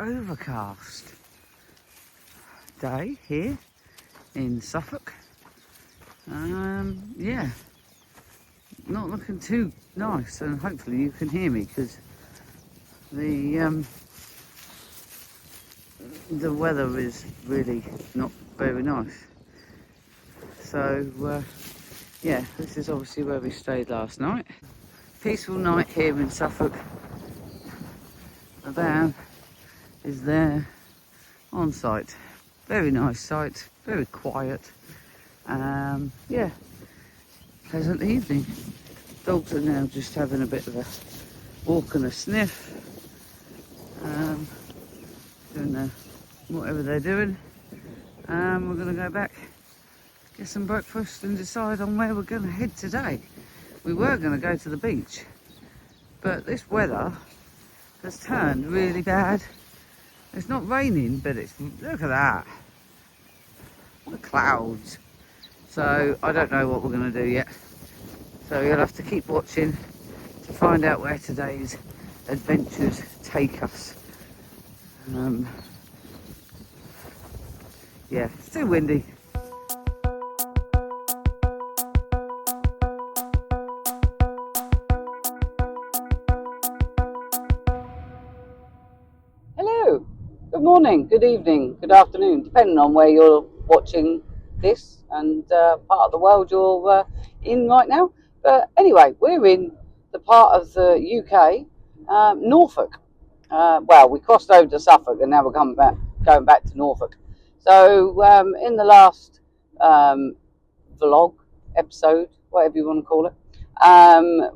overcast day here in Suffolk. Yeah, not looking too nice, and hopefully you can hear me because the weather is really not very nice. So yeah, this is obviously where we stayed last night. Peaceful night here in Suffolk. The van is there on site. Very nice site, very quiet. Yeah, pleasant evening. Dogs are now just having a bit of a walk and a sniff, doing whatever they're doing. We're going to go back, get some breakfast and decide on where we're going to head today. We were going to go to the beach, but this weather has turned really bad. It's not raining, but look at that, the clouds. So I don't know what we're going to do yet. So you'll have to keep watching to find out where today's adventures take us. Yeah, it's too windy. Hello, good morning, good evening, good afternoon, depending on where you're watching this and part of the world you're in right now. But anyway, we're in the part of the UK, Norfolk. Well, we crossed over to Suffolk and now we're going back to Norfolk. So in the last vlog, episode, whatever you want to call it,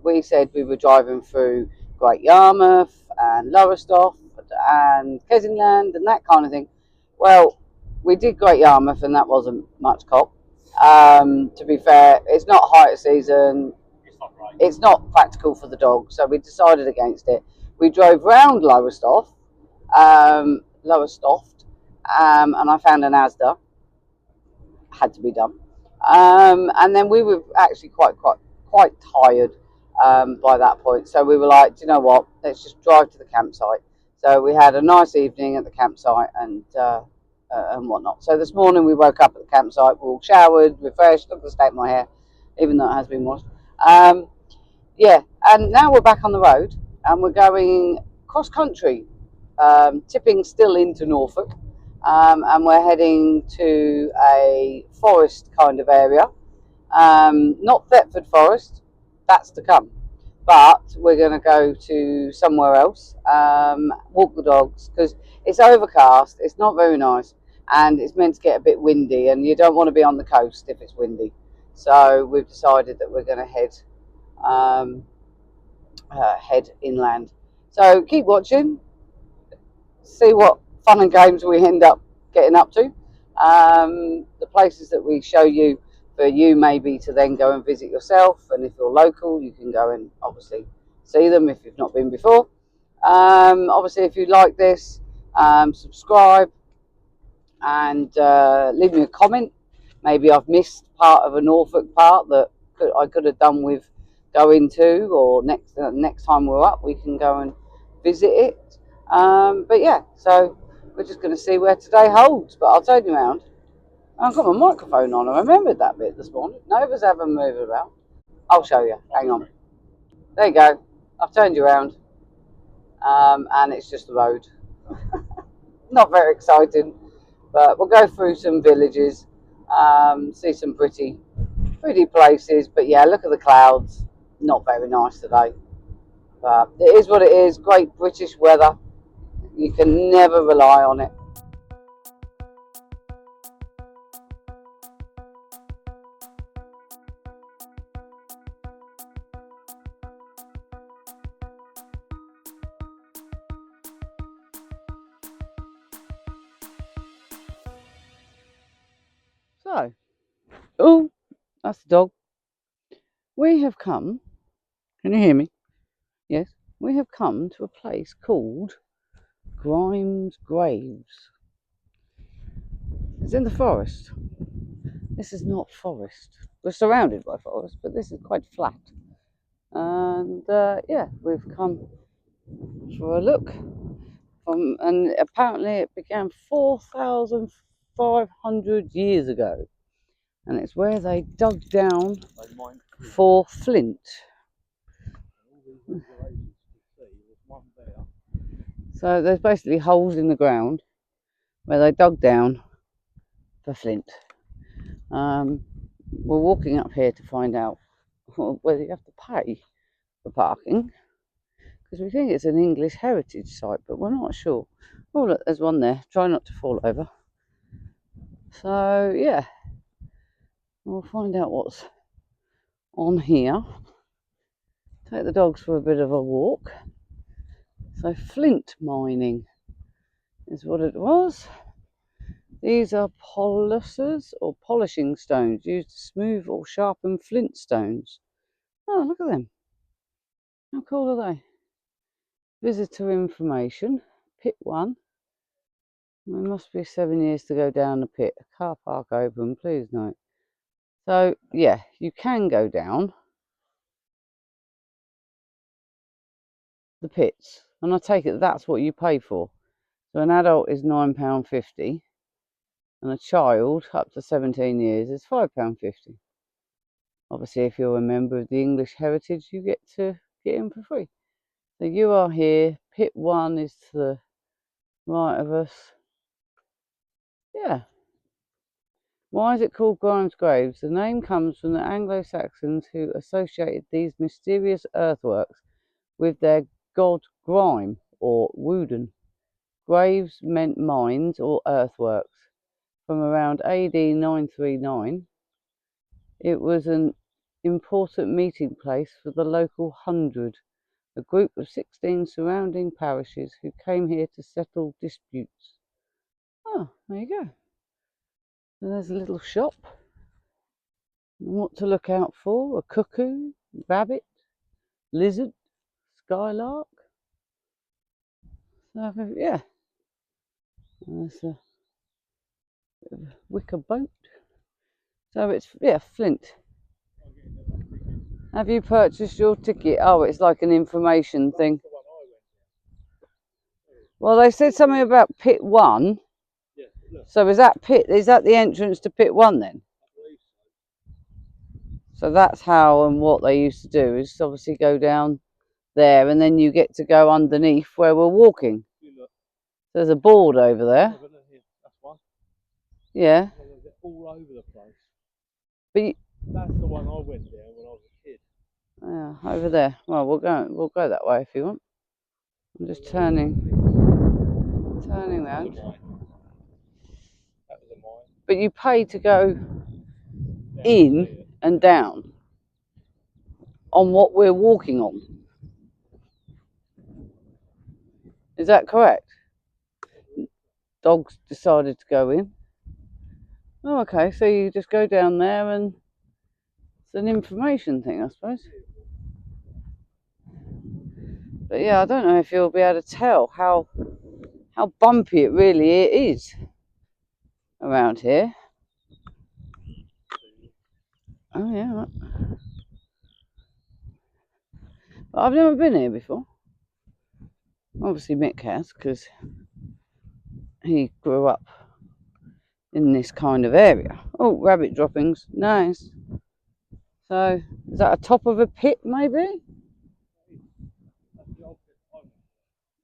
we said we were driving through Great Yarmouth and Lowestoft and Kessingland and that kind of thing. Well, we did Great Yarmouth and that wasn't much cop. To be fair, it's not height season. It's not practical for the dog, so we decided against it. We drove round Lowestoft, and I found an Asda. Had to be done. And then we were actually quite tired by that point. So we were like, do you know what? Let's just drive to the campsite. So we had a nice evening at the campsite and whatnot. So this morning we woke up at the campsite, we all showered, refreshed. Look at the state of my hair, even though it has been washed. Yeah, and now we're back on the road and we're going cross country, tipping still into Norfolk. And we're heading to a forest kind of area, not Thetford Forest, that's to come, but we're going to go to somewhere else, walk the dogs, because it's overcast, it's not very nice, and it's meant to get a bit windy, and you don't want to be on the coast if it's windy. So we've decided that we're going to head inland. So keep watching, see what fun and games we end up getting up to. The places that we show you for you maybe to then go and visit yourself, and if you're local you can go and obviously see them if you've not been before. Obviously if you like this, subscribe and leave me a comment. Maybe I've missed part of a Norfolk part that I could have done with going to, or next time we're up we can go and visit it. But yeah, so we're just going to see where today holds, but I'll turn you around. I've got my microphone on, I remembered that bit this morning. Nova's having moved about. I'll show you, hang on. There you go, I've turned you around, and it's just the road. Not very exciting, but we'll go through some villages, see some pretty places, but yeah, look at the clouds, not very nice today. But it is what it is, great British weather. You can never rely on it. So, oh, that's the dog. We have come, can you hear me? Yes, we have come to a place called Grimes Graves. It's in the forest. This is not forest. We're surrounded by forest, but this is quite flat. And yeah, we've come for a look, and apparently it began 4,500 years ago, and it's where they dug down for flint. So there's basically holes in the ground where they dug down for flint. We're walking up here to find out whether you have to pay for parking, because we think it's an English heritage site, but we're not sure. Oh look, there's one there. Try not to fall over. So yeah, we'll find out what's on here. Take the dogs for a bit of a walk. So flint mining is what it was. These are polishers or polishing stones used to smooth or sharpen flint stones. Oh, look at them. How cool are they? Visitor information. Pit 1. There must be 7 years to go down the pit. Car park open, please note. So, yeah, you can go down the pits. And I take it that's what you pay for. So an adult is £9.50. And a child up to 17 years is £5.50. Obviously, if you're a member of the English Heritage, you get to get in for free. So you are here. Pit 1 is to the right of us. Yeah. Why is it called Grimes Graves? The name comes from the Anglo-Saxons who associated these mysterious earthworks with their god Grime or Woden. Graves meant mines or earthworks. From around AD 939, it was an important meeting place for the local hundred, a group of 16 surrounding parishes who came here to settle disputes. Oh, there you go. So there's a little shop. And what to look out for: a cuckoo, rabbit, lizard, skylark. So yeah, there's a wicker boat. So it's, yeah, flint. Have you purchased your ticket? Oh, it's like an information thing. Well, they said something about pit 1. So is that the entrance to pit 1 then? So that's how and what they used to do, is obviously go down there, and then you get to go underneath where we're walking. There's a board over there. Yeah. All over the place. But that's the one I went down when I was a kid. Yeah, over there. Well, we'll go that way if you want. I'm just turning round. That was a mine. But you pay to go in and down on what we're walking on. Is that correct? Dogs decided to go in. Oh, okay. So you just go down there, and it's an information thing, I suppose. But yeah, I don't know if you'll be able to tell how bumpy it really is around here. Oh yeah. But I've never been here before. Obviously Mick has, because he grew up in this kind of area. Oh, rabbit droppings. Nice. So, is that a top of a pit, maybe?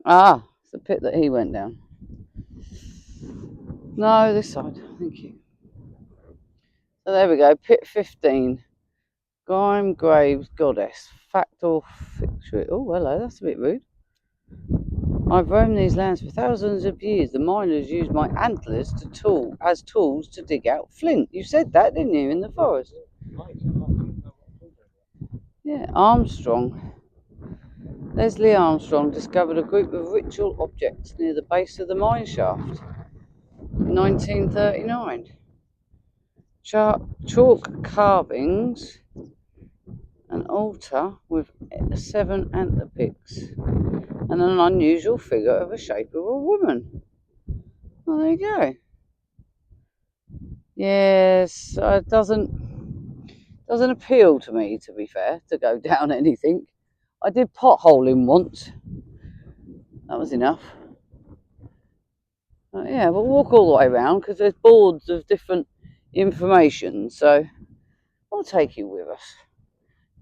Ah, it's the pit that he went down. No, this side. Thank you. So there we go. Pit 15. Grime Graves Goddess. Fact or fiction? Oh, hello. That's a bit rude. I've roamed these lands for thousands of years. The miners used my antlers as tools to dig out flint. You said that, didn't you, in the forest? Yeah, Armstrong. Leslie Armstrong discovered a group of ritual objects near the base of the mine shaft in 1939. Chalk carvings, an altar with 7 antler picks, and an unusual figure of a shape of a woman. Oh, there you go. Yes, it doesn't appeal to me, to be fair, to go down anything. I did potholing once. That was enough. Yeah, we'll walk all the way around because there's boards of different information. So we'll take you with us.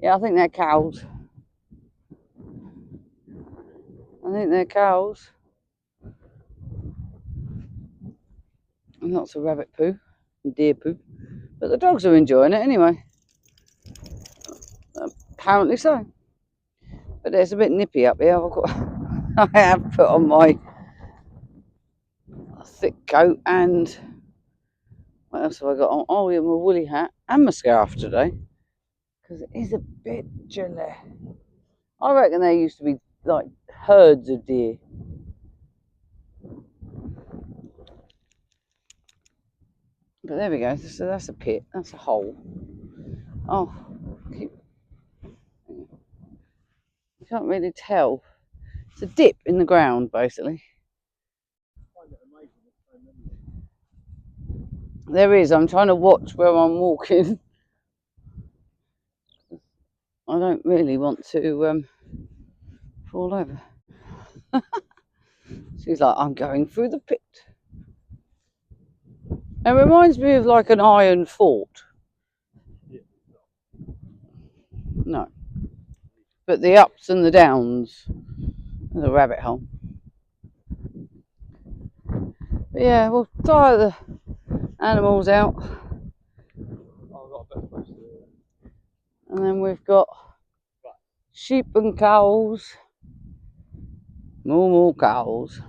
Yeah, I think they're cows. I think they're cows. And lots of rabbit poo and deer poo. But the dogs are enjoying it anyway. Apparently so. But it's a bit nippy up here. I have put on my thick coat and what else have I got on? Oh, yeah, my woolly hat and my scarf today. Because it is a bit chilly. I reckon there used to be like herds of deer. But there we go. So that's a pit. That's a hole. Oh, you can't really tell. It's a dip in the ground, basically. There is. I'm trying to watch where I'm walking. I don't really want to fall over. She's like, I'm going through the pit. It reminds me of like an iron fort. No. But the ups and the downs. The rabbit hole. But yeah, we'll tire the animals out. And then we've got sheep and cows. More cows.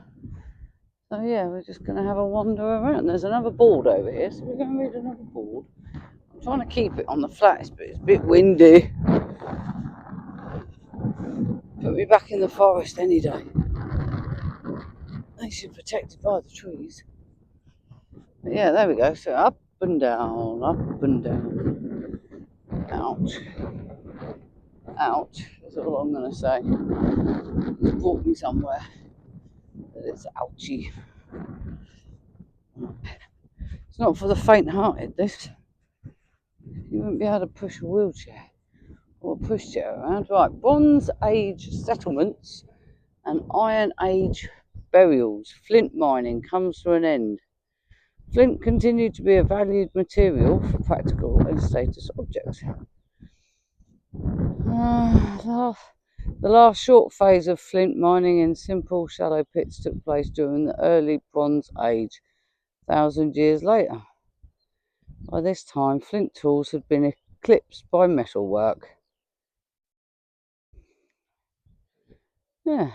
So yeah, we're just going to have a wander around. There's another board over here, so we're going to read another board. I'm trying to keep it on the flattest, but it's a bit windy. Put me back in the forest any day. They should be protected by the trees. But yeah, there we go. So up and down, up and down. Ouch. Ouch. That's all I'm going to say. It's brought me somewhere that it's ouchy. It's not for the faint-hearted, this. You wouldn't be able to push a wheelchair or a pushchair around. Right, Bronze Age settlements and Iron Age burials. Flint mining comes to an end. Flint continued to be a valued material for practical and status objects. The last short phase of flint mining in simple shallow pits took place during the early Bronze Age, 1,000 years later. By this time, flint tools had been eclipsed by metalwork. Yeah.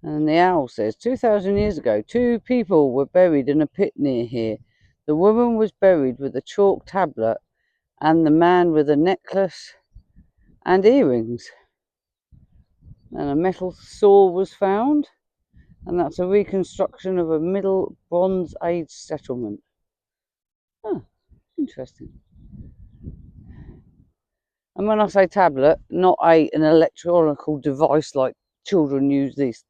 And the owl says, 2,000 years ago, 2 people were buried in a pit near here. The woman was buried with a chalk tablet and the man with a necklace and earrings. And a metal saw was found. And that's a reconstruction of a Middle Bronze Age settlement. Oh, interesting. And when I say tablet, not an electronic device like children use this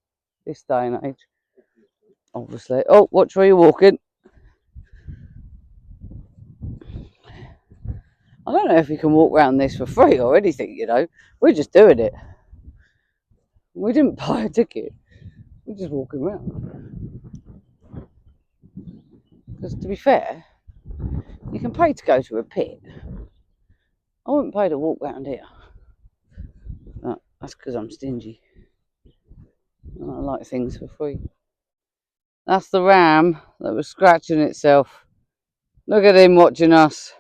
day and age. Obviously. Oh, watch where you're walking. I don't know if you can walk around this for free or anything, you know. We're just doing it. We didn't buy a ticket. We're just walking around. Because to be fair, you can pay to go to a pit. I wouldn't pay to walk around here. But that's because I'm stingy. I like things for free. That's the ram that was scratching itself. Look at him watching us.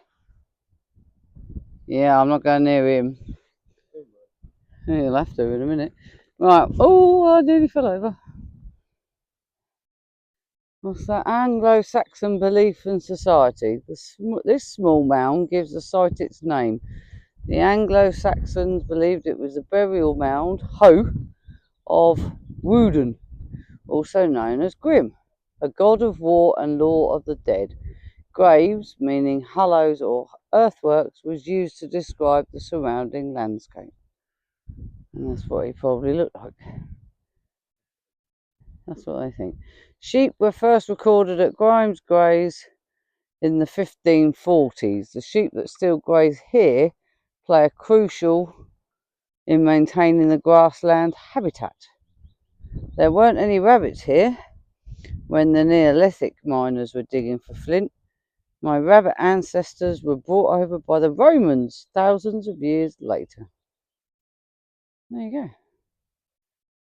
Yeah, I'm not going near him. He'll have to in a minute. Right. Oh, I nearly fell over. What's that? Anglo-Saxon belief in society. This small mound gives the site its name. The Anglo-Saxons believed it was the burial mound, of Woden, also known as Grim, a god of war and law of the dead. Graves, meaning hollows or earthworks, was used to describe the surrounding landscape. And that's what he probably looked like. That's what I think. Sheep were first recorded at Grimes Graze in the 1540s. The sheep that still graze here play a crucial in maintaining the grassland habitat. There weren't any rabbits here when the Neolithic miners were digging for flint. My rabbit ancestors were brought over by the Romans thousands of years later. There you go.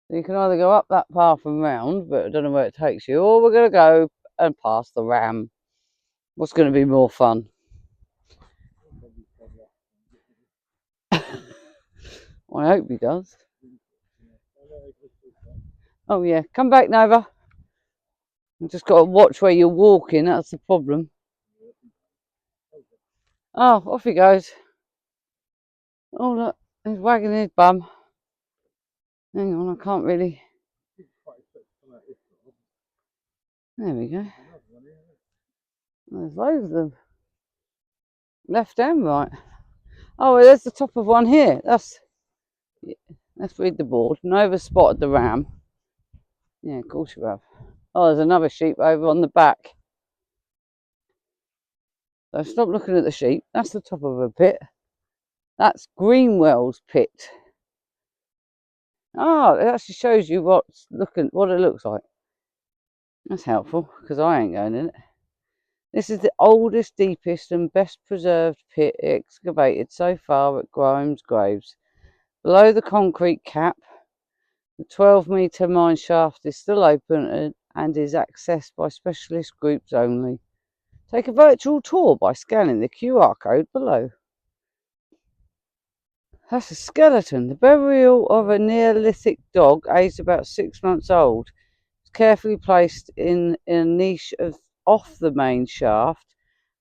So you can either go up that path and round, but I don't know where it takes you, or we're going to go and past the ram. What's going to be more fun? I hope he does. Oh yeah, come back, Nova. I've just got to watch where you're walking, that's the problem. Oh, off he goes. Oh look, he's wagging his bum. Hang on, I can't really. There we go. There's loads of them. Left and right. Oh, well, there's the top of one here. Let's read the board. Nova spotted the ram. Yeah, of course you have. Oh, there's another sheep over on the back. So stop looking at the sheep. That's the top of a pit. That's Greenwell's pit. Oh, it actually shows you what it looks like. That's helpful because I ain't going in it. This is the oldest, deepest, and best preserved pit excavated so far at Grimes Graves. Below the concrete cap, the 12-metre mine shaft is still open and is accessed by specialist groups only. Take a virtual tour by scanning the QR code below. That's a skeleton. The burial of a Neolithic dog aged about 6 months old. It's carefully placed in a niche off the main shaft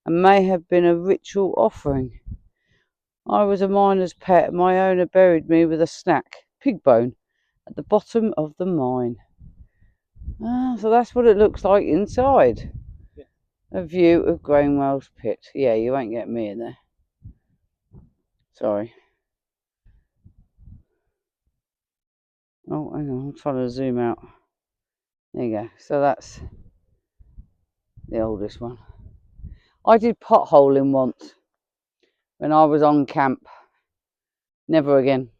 and may have been a ritual offering. I was a miner's pet. My owner buried me with a snack, pig bone, at the bottom of the mine. So that's what it looks like inside. Yeah. A view of Grainwell's pit. Yeah, you won't get me in there. Sorry. Oh, hang on, I'm trying to zoom out. There you go. So that's the oldest one. I did potholing once when I was on camp. Never again.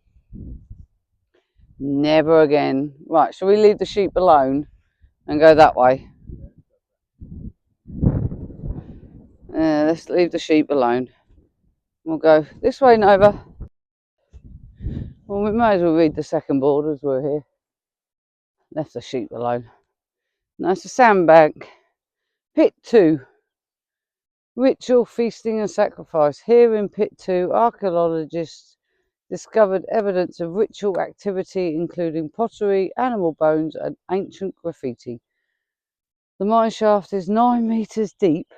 Never again. Right, shall we leave the sheep alone and go that way? Let's leave the sheep alone. We'll go this way, Nova. Well, we may as well read the second board as we're here. Left the sheep alone. Now it's a sandbank. Pit 2. Ritual, feasting and sacrifice. Here in Pit 2, archaeologists discovered evidence of ritual activity including pottery, animal bones and ancient graffiti. The mine shaft is 9 metres deep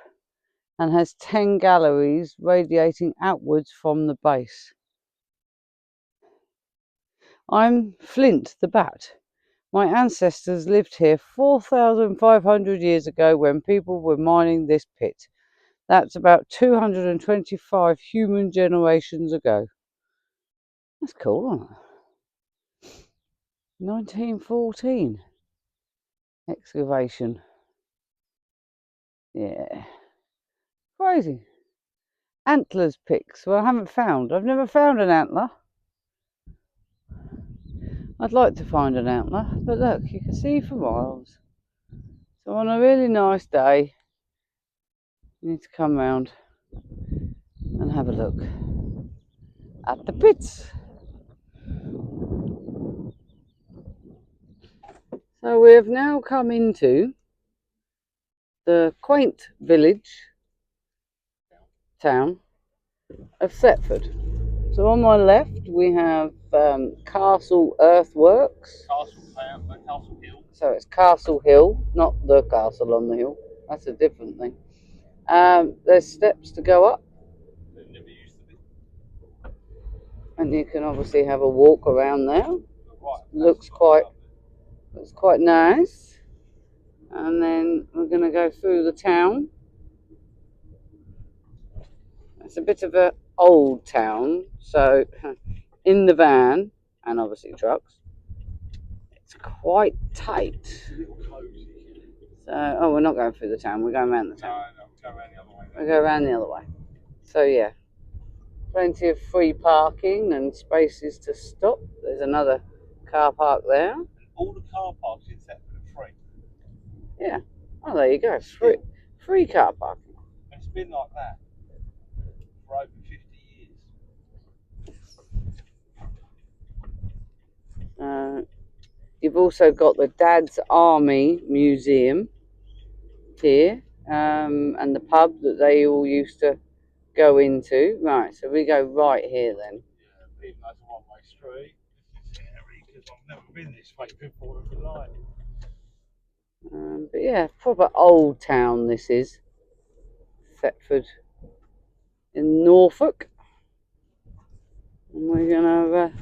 and has 10 galleries radiating outwards from the base. I'm Flint the Bat. My ancestors lived here 4,500 years ago when people were mining this pit. That's about 225 human generations ago. That's cool, isn't it? 1914 excavation. Yeah. Crazy. Antlers picks. Well, I've never found an antler. I'd like to find an antler, but look, you can see for miles. So on a really nice day, you need to come round and have a look at the pits. So we have now come into the quaint town of Thetford. So on my left we have Castle Earthworks. Castle Hill. So it's Castle Hill, not the castle on the hill. That's a different thing. There's steps to go up. And you can obviously have a walk around there. Looks quite nice. And then we're going to go through the town. It's a bit of an old town, so in the van and obviously trucks, it's quite tight. So, we're not going through the town. We're going around the town. We'll go around the other way. So yeah, plenty of free parking and spaces to stop. There's another car park there. all the car parks in Thetford are free. Yeah. Oh, there you go. Free car parking. It's been like that for over 50 years. You've also got the Dad's Army Museum here, and the pub that they all used to go into. Right, so we go right here then. Yeah, even though it's a one-way street, this is scary because I've never been this way before in my life. But yeah, proper old town this is. Thetford in Norfolk. And we're gonna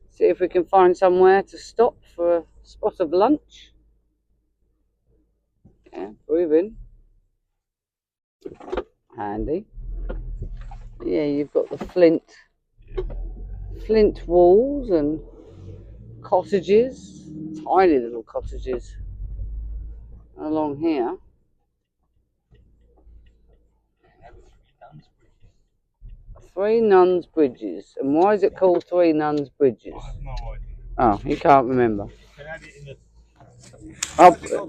see if we can find somewhere to stop for a spot of lunch. Yeah, breathing. Handy. Yeah, you've got the flint walls and cottages, tiny little cottages along here. Three Nuns Bridges. And why is it called Three Nuns Bridges? I have no idea. Oh, you can't remember. Can add it in the.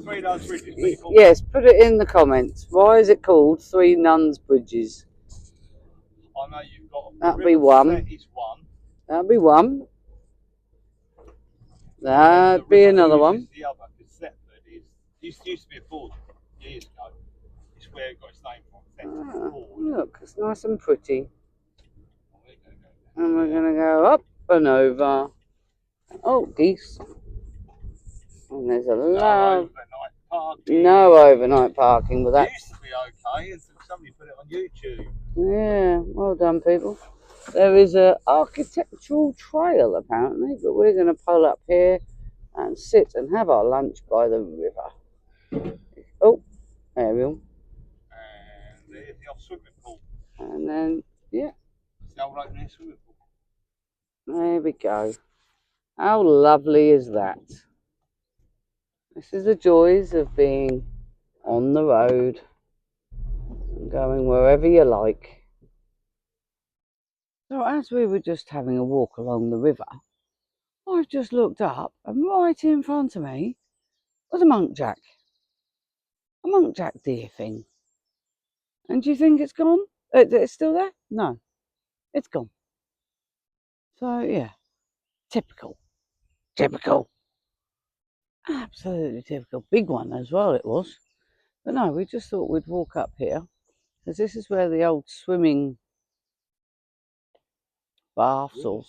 Three Nuns Bridges. Yes, put it in the comments. Why is it called Three Nuns Bridges? I know you've got. That'd be one. Is one. That'd be one. That'd be another one. Is the other, because Thetford is. This used to be a ford years ago. It's where it got its name from. Thetford Ford. Look, it's nice and pretty. And we're going to go up and over. Oh, geese. And there's a lot. No overnight parking, but that used to be okay until somebody put it on YouTube. Yeah, well done, people. There is a architectural trail apparently, but we're going to pull up here and sit and have our lunch by the river. Oh, aerial. And there's the old swimming pool. And then, yeah. It's the old opening swimming pool. There we go. How lovely is that? This is the joys of being on the road and going wherever you like. So as we were just having a walk along the river, I've just looked up and right in front of me was a muntjac. A muntjac deer thing. And do you think it's gone? It's still there? No, it's gone. So yeah, typical. Typical. Absolutely typical. Big one as well it was. But no, we just thought we'd walk up here because this is where the old swimming baths or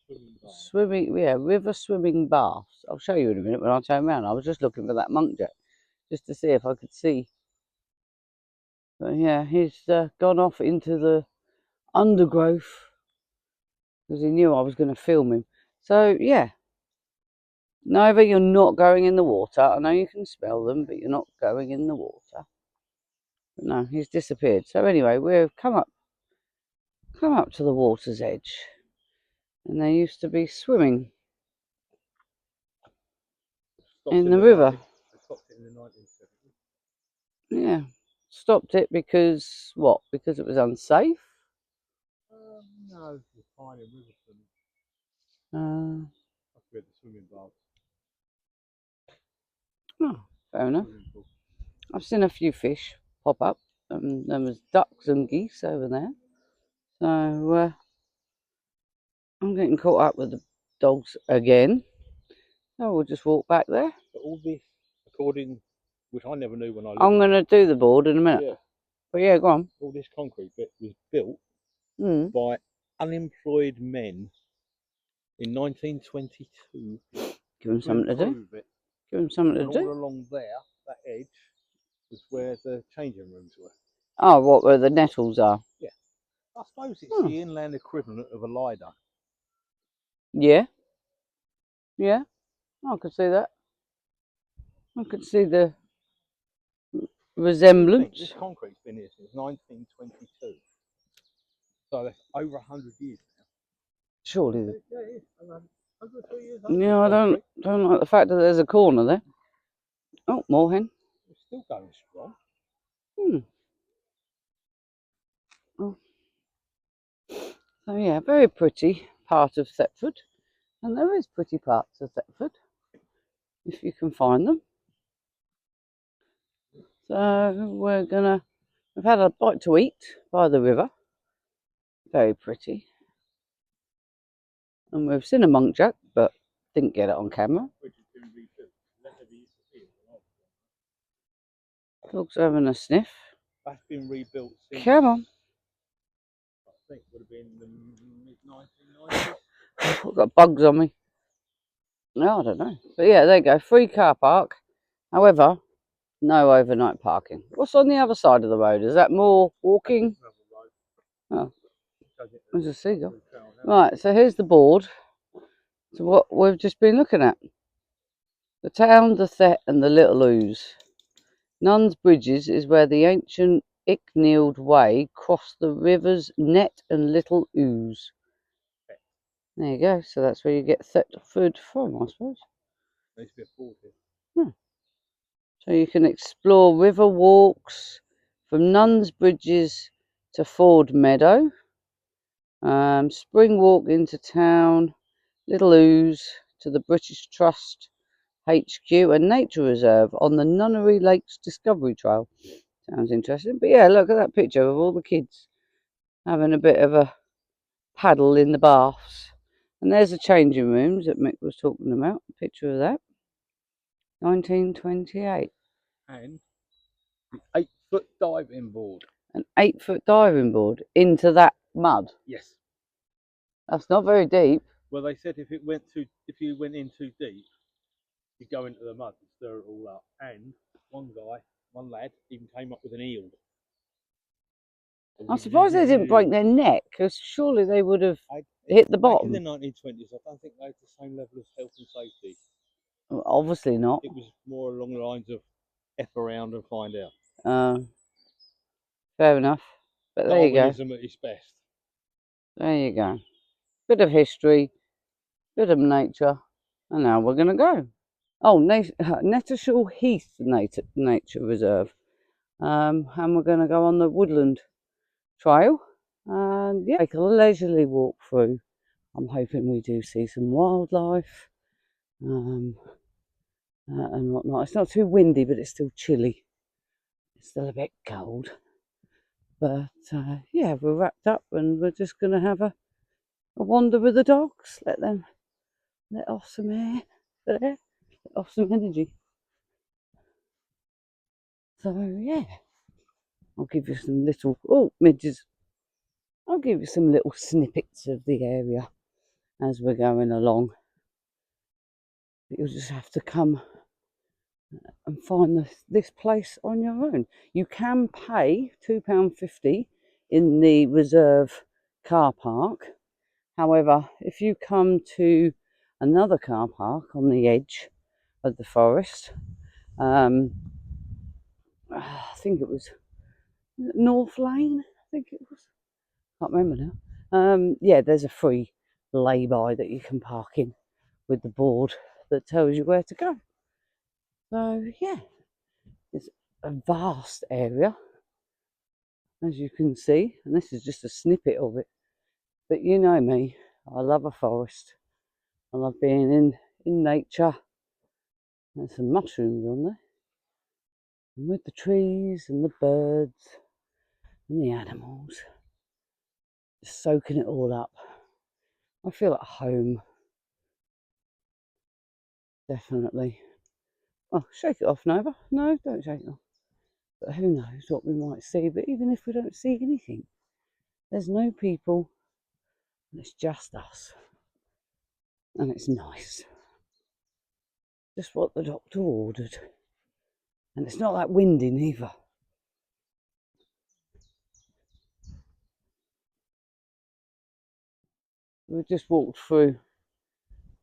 river swimming baths. I'll show you in a minute when I turn around. I was just looking for that muntjac just to see if I could see. But yeah, he's gone off into the undergrowth because he knew I was going to film him. So yeah, neither you're not going in the water. I know you can smell them, but you're not going in the water. But no, he's disappeared. So anyway, we've come up to the water's edge, and they used to be swimming in the river. They stopped it in the 1970s. Yeah, stopped it because what? Because it was unsafe. No, it's fine in river swimming. That's where the swimming baths. Oh, fair enough. I've seen a few fish pop up. There was ducks and geese over there. So I'm getting caught up with the dogs again. So we'll just walk back there. But all this, according, which I never knew when I lived. I'm going to do the board in a minute. Yeah. But yeah, go on. All this concrete bit was built by unemployed men in 1922. Give them something to do. Give them something to do. All along there, that edge, was where the changing rooms were. Oh, what, where the nettles are? Yeah. I suppose it's the inland equivalent of a lido. Yeah. Yeah. I could see that. I could see the resemblance. This concrete's been here since 1922. So that's over 100 years now. Surely. Yeah, it is. 102 years old. Yeah, I don't like the fact that there's a corner there. Oh, moorhen. It's still going strong. Oh. So yeah, very pretty part of Thetford. And there is pretty parts of Thetford. if you can find them. So we've had a bite to eat by the river. Very pretty. And we've seen a monkjack, but didn't get it on camera. Dog's having a sniff. That's been rebuilt since. Come on. I think it would have been the mid-1990s. I've got bugs on me. No, I don't know. But yeah, there you go. Free car park. However, no overnight parking. What's on the other side of the road? Is that more walking? Oh, there's a seagull. Right, so here's the board. So what we've just been looking at. The town, the Thet and the Little Ouse. Nuns Bridges is where the ancient Icknield Way crossed the rivers Net and Little Ouse. There you go. So that's where you get Thetford from, I suppose. There used to be a ford here. Hmm. So you can explore river walks from Nuns Bridges to Ford Meadow, spring walk into town, Little Ouse to the British Trust HQ and Nature Reserve on the Nunnery Lakes Discovery Trail. Sounds interesting. But yeah, look at that picture of all the kids having a bit of a paddle in the baths. And there's the changing rooms that Mick was talking about. A picture of that. 1928. And the 8-foot diving board. An 8-foot diving board into that mud. Yes. That's not very deep. Well, they said if you went in too deep, you go into the mud and stir it all up. And one lad, even came up with an eel. I'm surprised they didn't break their neck, because surely they would have hit the bottom. Back in the 1920s, I don't think they had the same level of health and safety. Well, obviously not. It was more along the lines of F around and find out. Fair enough. But there you go. Darwinism at its best. There you go. Bit of history, bit of nature, and now we're going to go. Oh, Nettershall Heath Nature Reserve. And we're going to go on the woodland trail and yeah, take a leisurely walk through. I'm hoping we do see some wildlife and whatnot. It's not too windy, but it's still chilly. It's still a bit cold. But yeah, we're wrapped up and we're just going to have a wander with the dogs. Let off some air, let off some energy. So yeah, I'll give you some little, midges. I'll give you some little snippets of the area as we're going along. But you'll just have to come and find this place on your own. You can pay £2.50 in the reserve car park. However, if you come to another car park on the edge of the forest, I think it was North Lane, I think it was. Can't remember now. Yeah, there's a free lay-by that you can park in with the board that tells you where to go. So yeah, it's a vast area, as you can see, and this is just a snippet of it. But you know me, I love a forest. I love being in nature. There's some mushrooms on there. And with the trees and the birds and the animals, just soaking it all up. I feel at home. Definitely. Oh, shake it off, Nova. No, don't shake it off. But who knows what we might see. But even if we don't see anything, there's no people, and it's just us. And it's nice. Just what the doctor ordered. And it's not that windy neither. We've just walked through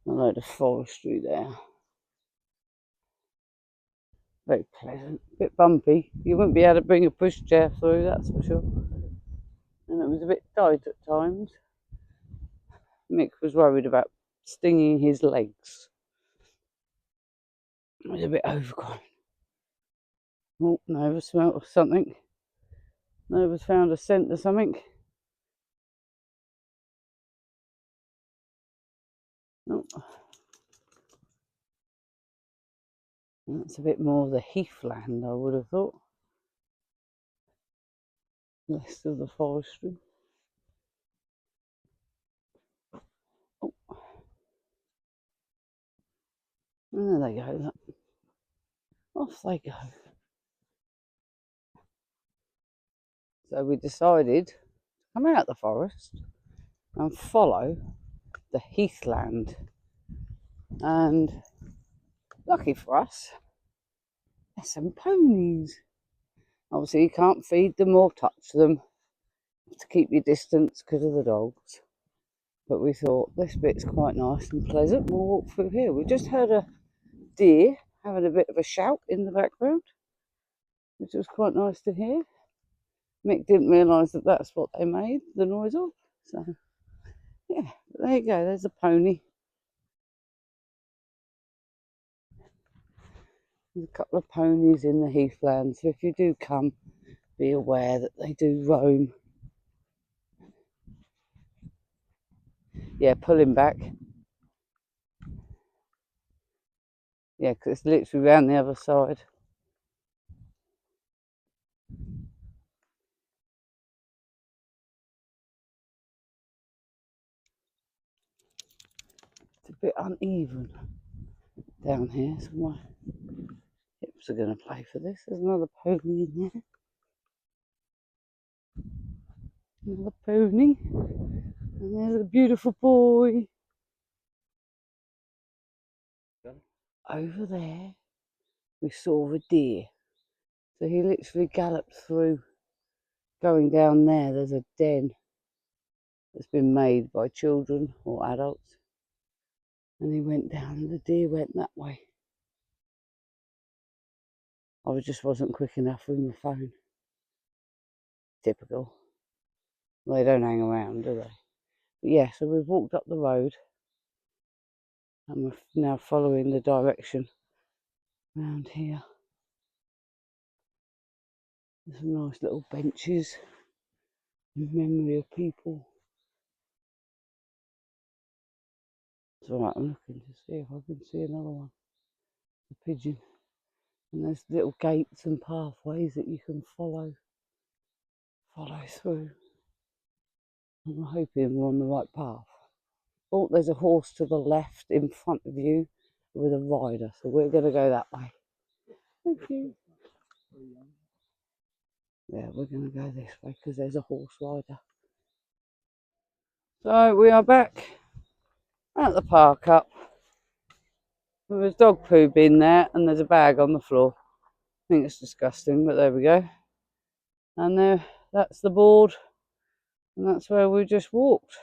a load of forestry there. Very pleasant, a bit bumpy. You wouldn't be able to bring a pushchair through, that's for sure. And it was a bit tight at times. Mick was worried about stinging his legs. It was a bit overgrown. Oh, Nova smelt something. Nova's found a scent of something. Oh. That's a bit more of the heathland, I would have thought. Less of the forestry. Oh, and there they go. Look. Off they go. So we decided to come out of the forest and follow the heathland. And lucky for us, there's some ponies. Obviously, you can't feed them or touch them to keep your distance because of the dogs. But we thought this bit's quite nice and pleasant. We'll walk through here. We just heard a deer having a bit of a shout in the background, which was quite nice to hear. Mick didn't realise that that's what they made the noise of. So, yeah, there you go. There's a pony. There's a couple of ponies in the heathland. So if you do come, be aware that they do roam. Yeah, pull him back. Yeah, because it's literally round the other side. It's a bit uneven down here, so my hips are going to play for this. There's another pony in there. Another pony. And there's a beautiful boy. Over there, we saw the deer. So he literally galloped through. Going down there, there's a den that's been made by children or adults. And he went down and the deer went that way. I just wasn't quick enough with my phone. Typical. They don't hang around, do they? But yeah, so we've walked up the road and we're now following the direction around here. There's some nice little benches in memory of people. It's alright, I'm looking to see if I can see another one. A pigeon. And there's little gates and pathways that you can follow through. I'm hoping we're on the right path. Oh, there's a horse to the left in front of you with a rider, so we're going to go that way. Thank you. Yeah, we're going to go this way because there's a horse rider. So we are back at the park up. There's dog poo bin there and there's a bag on the floor. I think it's disgusting, but there we go. And there, that's the board, and that's where we just walked.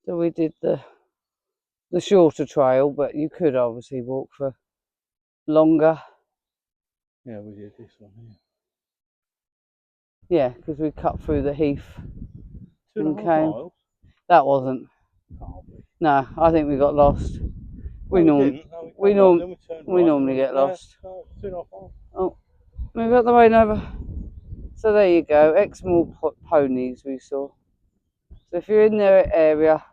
So we did the shorter trail, but you could obviously walk for longer. Yeah, we did this one here. Yeah, because we cut through the heath. 2.5 miles? That wasn't. Can't be. No, I think we got lost. We normally get lost. 2.5 miles. Oh, move out the way, Nova. So there you go, Exmoor ponies we saw. So if you're in their area,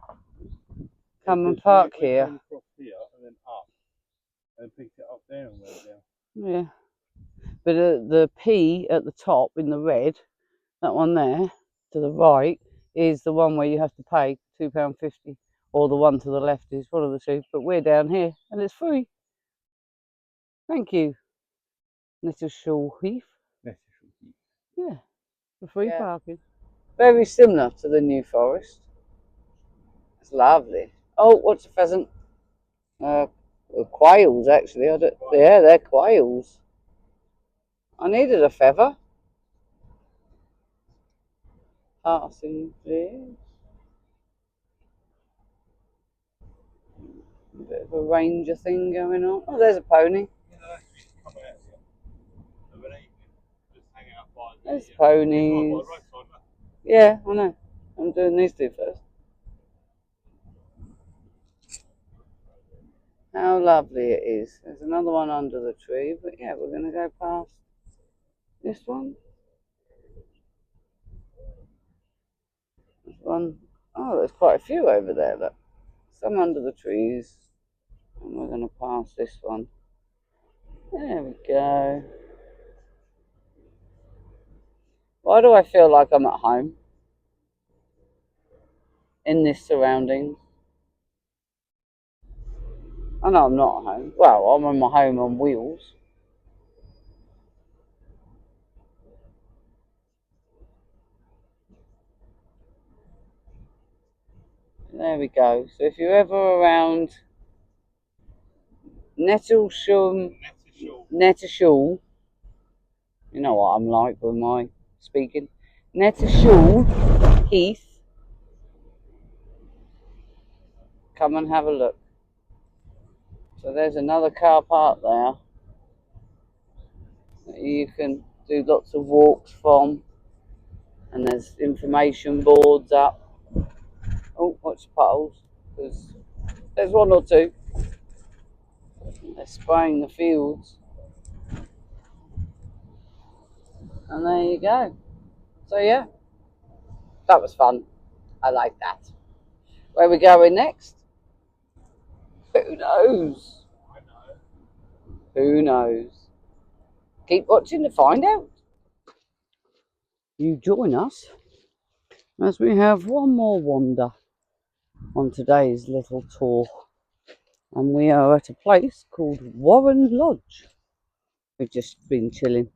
come and park here. Came across here and then up, and picked it up there and went down. Yeah, but the P at the top in the red, that one there to the right, is the one where you have to pay £2.50, or the one to the left is one of the two. But we're down here and it's free. Thank you, Little Shaw Heath. Yeah, for free parking. Very similar to the New Forest. It's lovely. Oh, what's a pheasant? Quails, actually. Yeah, they're quails. I needed a feather. Passing there. A bit of a ranger thing going on. Oh, there's a pony. There's ponies. Yeah, I know. I'm doing these two first. How lovely it is. There's another one under the tree, but yeah, we're going to go past this one. There's one. Oh, there's quite a few over there. Look. Some under the trees. And we're going to pass this one. There we go. Why do I feel like I'm at home in this surroundings? I know I'm not at home. Well, I'm on my home on wheels. There we go. So if you're ever around Nettleshall, you know what I'm like with my speaking. Nettleshall Heath, come and have a look. So there's another car park there that you can do lots of walks from, and there's information boards up. Oh, watch the puddles, because there's one or two. They're spraying the fields, and there you go. So yeah, that was fun. I like that. Where are we going next? Who knows? Who knows? Keep watching to find out. You join us as we have one more wander on today's little tour. And we are at a place called Warren Lodge. We've just been chilling.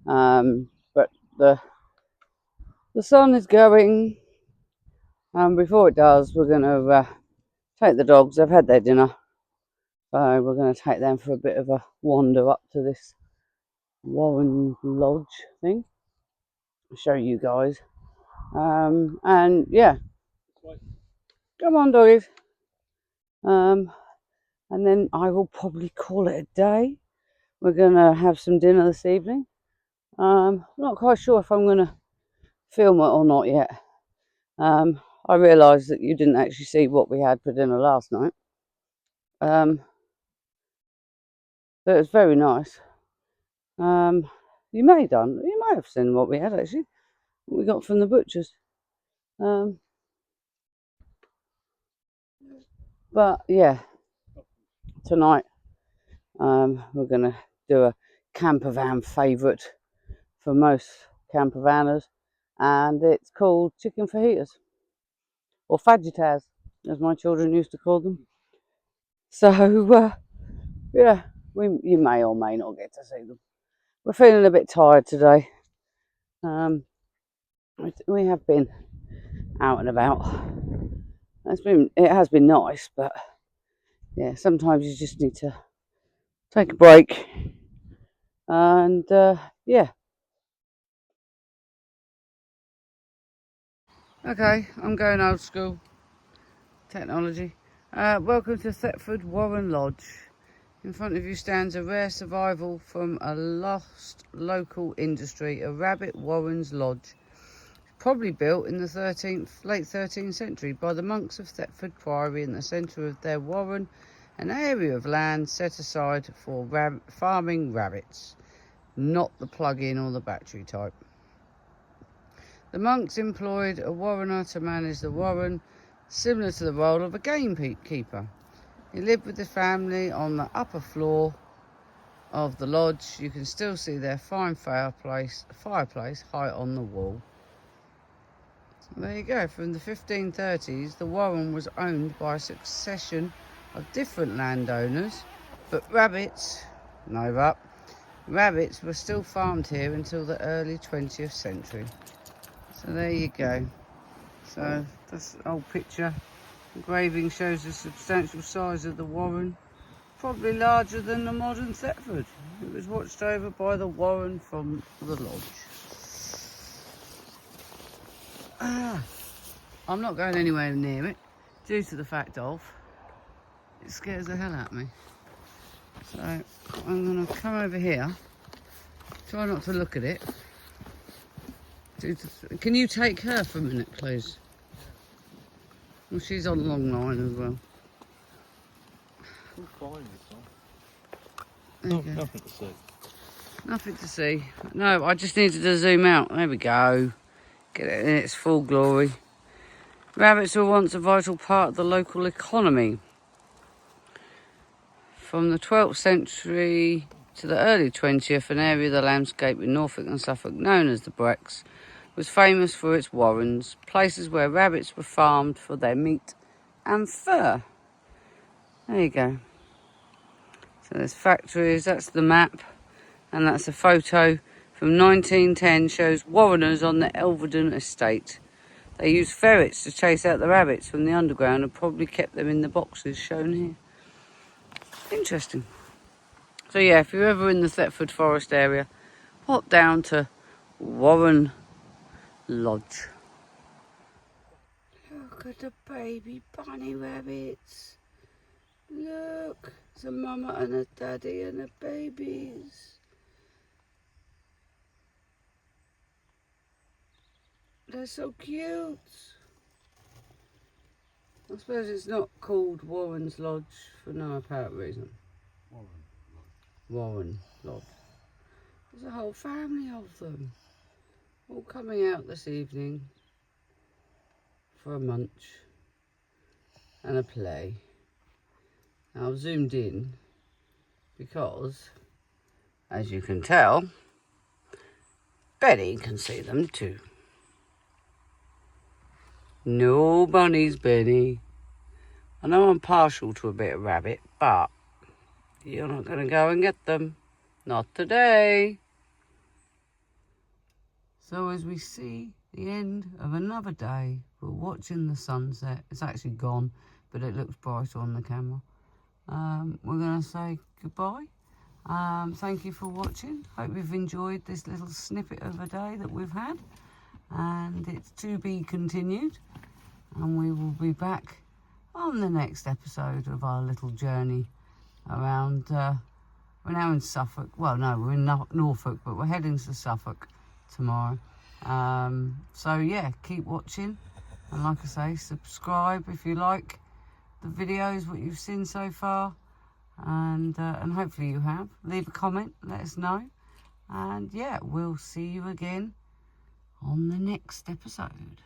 But the sun is going, and before it does, we're going to take the dogs. They've had their dinner. So we're going to take them for a bit of a wander up to this Warren Lodge thing. I'll show you guys. And yeah, come on, doggies. And then I will probably call it a day. We're going to have some dinner this evening. Not quite sure if I'm going to film it or not yet. I realised that you didn't actually see what we had for dinner last night. But it was very nice. You may have seen what we had actually. What we got from the butchers. But yeah, tonight we're gonna do a camper van favourite for most camper vanners, and it's called chicken fajitas or fajitas, as my children used to call them. So yeah, you may or may not get to see them. We're feeling a bit tired today. We have been out and about. It has been nice, but yeah, sometimes you just need to take a break. And yeah. Okay, I'm going old school technology. Welcome to Thetford Warren Lodge. In front of you stands a rare survival from a lost local industry, a rabbit warren's lodge. Probably built in the late 13th century by the monks of Thetford Priory in the centre of their warren, an area of land set aside for farming rabbits, not the plug-in or the battery type. The monks employed a warrener to manage the warren, similar to the role of a gamekeeper. He lived with his family on the upper floor of the lodge. You can still see their fine fireplace high on the wall. There you go. From the 1530s, the warren was owned by a succession of different landowners, but rabbits were still farmed here until the early 20th century. So there you go. So this old picture engraving shows the substantial size of the warren, probably larger than the modern Thetford. It was watched over by the warren from the lodge. I'm not going anywhere near it due to the fact of it scares the hell out of me. So I'm going to come over here, try not to look at it. Can you take her for a minute, please? Well, she's on a long line as well. Nothing to see. Nothing to see. No, I just needed to zoom out. There we go. Get it in its full glory. Rabbits were once a vital part of the local economy. From the 12th century to the early 20th, an area of the landscape in Norfolk and Suffolk known as the Brecks was famous for its warrens, places where rabbits were farmed for their meat and fur. There you go. So there's factories, that's the map, and that's a photo from 1910, shows warreners on the Elvedon estate. They used ferrets to chase out the rabbits from the underground and probably kept them in the boxes shown here. Interesting. So yeah, if you're ever in the Thetford Forest area, pop down to Warren Lodge. Look at the baby bunny rabbits. Look, it's a mama and a daddy and the babies. They're so cute. I suppose it's not called Warren's Lodge for no apparent reason. Warren Lodge. There's a whole family of them, all coming out this evening for a munch and a play. Now I've zoomed in because, as you can tell, Betty can see them too. No bunnies, Benny. I know I'm partial to a bit of rabbit, but you're not going to go and get them. Not today. So as we see the end of another day, we're watching the sunset. It's actually gone, but it looks brighter on the camera. We're going to say goodbye. Thank you for watching. Hope you've enjoyed this little snippet of a day that we've had. And it's to be continued. And we will be back on the next episode of our little journey around. We're now in Suffolk. Well, no, we're in Norfolk, but we're heading to Suffolk tomorrow. So yeah, keep watching. And like I say, subscribe if you like the videos, what you've seen so far. And hopefully you have. Leave a comment, let us know. And yeah, we'll see you again on the next episode.